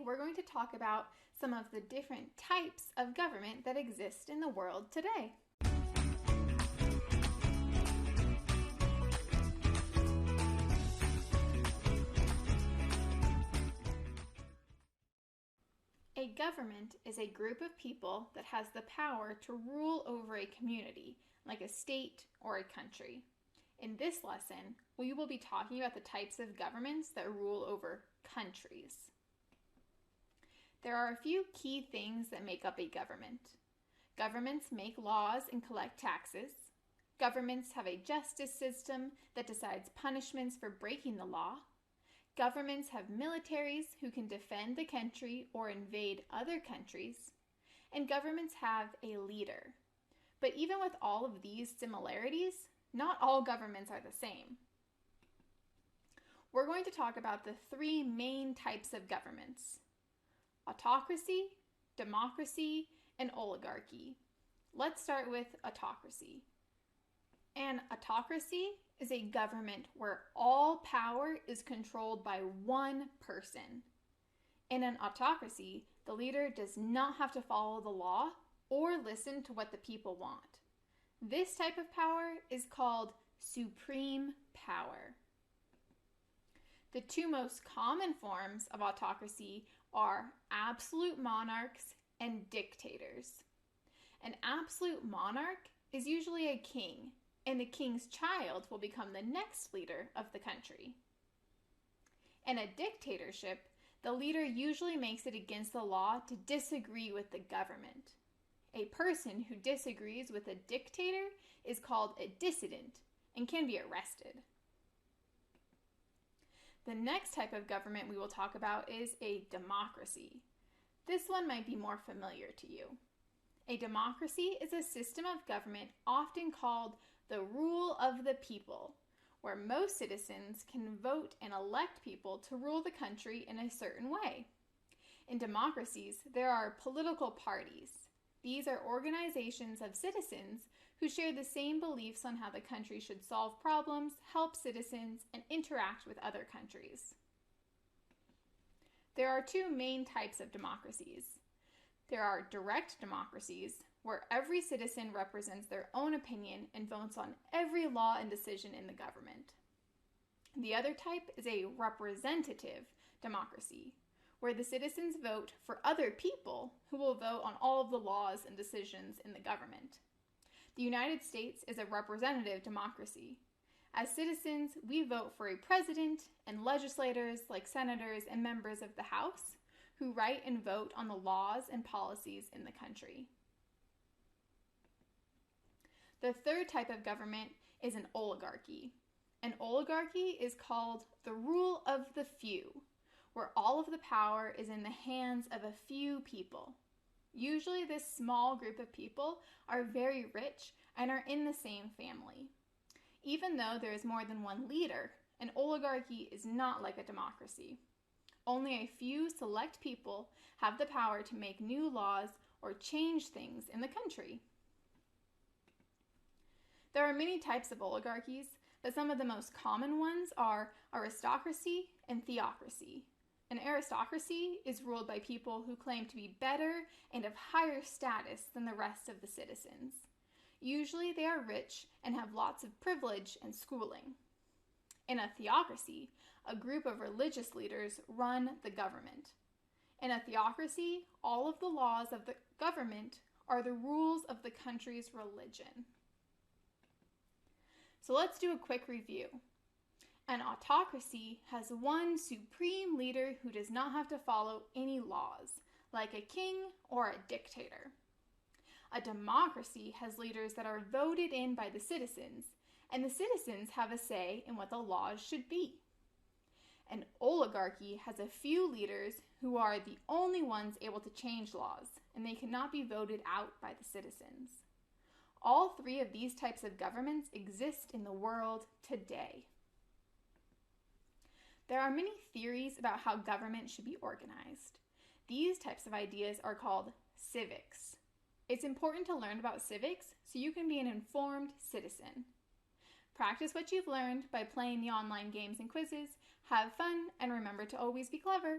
we're going to talk about some of the different types of government that exist in the world today. A government is a group of people that has the power to rule over a community, like a state or a country. In this lesson, we will be talking about the types of governments that rule over countries. There are a few key things that make up a government. Governments make laws and collect taxes. Governments have a justice system that decides punishments for breaking the law. Governments have militaries who can defend the country or invade other countries. And governments have a leader. But even with all of these similarities, not all governments are the same. We're going to talk about the three main types of governments: autocracy, democracy, and oligarchy. Let's start with autocracy. An autocracy is a government where all power is controlled by one person. In an autocracy, the leader does not have to follow the law or listen to what the people want. This type of power is called supreme power. The two most common forms of autocracy are absolute monarchs and dictators. An absolute monarch is usually a king, and the king's child will become the next leader of the country. In a dictatorship, the leader usually makes it against the law to disagree with the government. A person who disagrees with a dictator is called a dissident and can be arrested. The next type of government we will talk about is a democracy. This one might be more familiar to you. A democracy is a system of government often called the rule of the people, where most citizens can vote and elect people to rule the country in a certain way. In democracies, there are political parties. These are organizations of citizens who share the same beliefs on how the country should solve problems, help citizens, and interact with other countries. There are two main types of democracies. There are direct democracies, where every citizen represents their own opinion and votes on every law and decision in the government. The other type is a representative democracy, where the citizens vote for other people who will vote on all of the laws and decisions in the government. The United States is a representative democracy. As citizens, we vote for a president and legislators like senators and members of the House who write and vote on the laws and policies in the country. The third type of government is an oligarchy. An oligarchy is called the rule of the few, where all of the power is in the hands of a few people. Usually this small group of people are very rich and are in the same family. Even though there is more than one leader, an oligarchy is not like a democracy. Only a few select people have the power to make new laws or change things in the country. There are many types of oligarchies, but some of the most common ones are aristocracy and theocracy. An aristocracy is ruled by people who claim to be better and of higher status than the rest of the citizens. Usually they are rich and have lots of privilege and schooling. In a theocracy, a group of religious leaders run the government. In a theocracy, all of the laws of the government are the rules of the country's religion. So let's do a quick review. An autocracy has one supreme leader who does not have to follow any laws, like a king or a dictator. A democracy has leaders that are voted in by the citizens, and the citizens have a say in what the laws should be. An oligarchy has a few leaders who are the only ones able to change laws, and they cannot be voted out by the citizens. All three of these types of governments exist in the world today. There are many theories about how government should be organized. These types of ideas are called civics. It's important to learn about civics so you can be an informed citizen. Practice what you've learned by playing the online games and quizzes, have fun, and remember to always be clever.